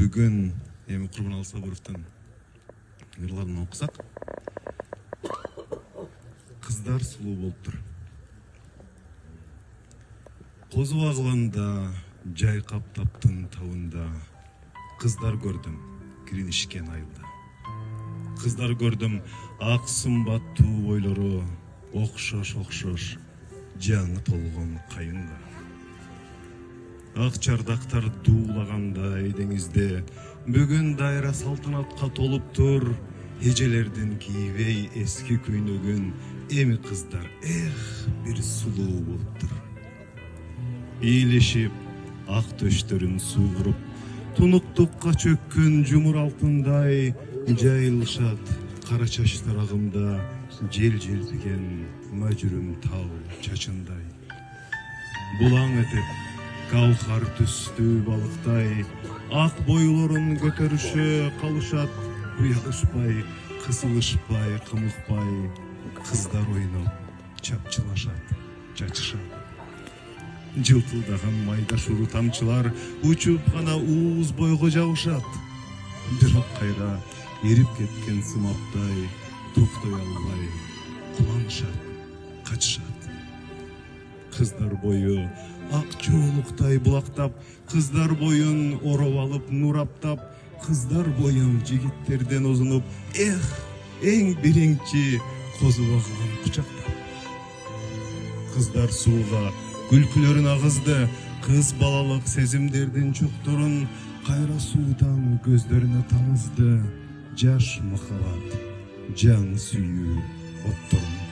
Бүгін эми Курбаналы Сабыровдун ырларын окусак, кыздар сулуу болуптур. Козу агыланда, жайкап таптын табында, кыздар көрдүм, киринишкен айылда. Кыздар көрдүм, ак сымбаттуу бойлору, окшош, жаны толгон кайынга. Ак чардактар дуулагандай деңизде, бүгүн дайра салтанатка толуптур. Эжелердин кийбей эски көйнөгүн, эми кыздар бир сулуу болуптур. Ийлешип, ак төштөрүн сууруп, тунуктукка чөккөн жумур алтындай жайылышат кара чачтар агымда, жел желпиген мажүрүм тал чачындай. Булаң этип, каухар түстүү балыктай, ак бойлорун көтөрүшө калышат, уялышпай, кысылышпай, кымыкпай, кыздар ойноп, чапчылашат, чачышат. Жылтылдаган майда шуру тамчылар учуп гана ууз бойго жабышат. Бирок кайра эрип кеткен сымаптай, токтой албай, куланышат, качышат. Кыздар бою ак жоолуктай булактап, кыздар боюн ороп алып нураптап, кыздар боюн жигиттерден озунуп, эң биринчи козу агылын кучактап. Кыздар сууга күлкүлөрүн агызды, кыз балалык сезимдердин чокторун кайра суудан көздөрүнө тамызды. Жаш махаббат, жаңы сүйүү отторун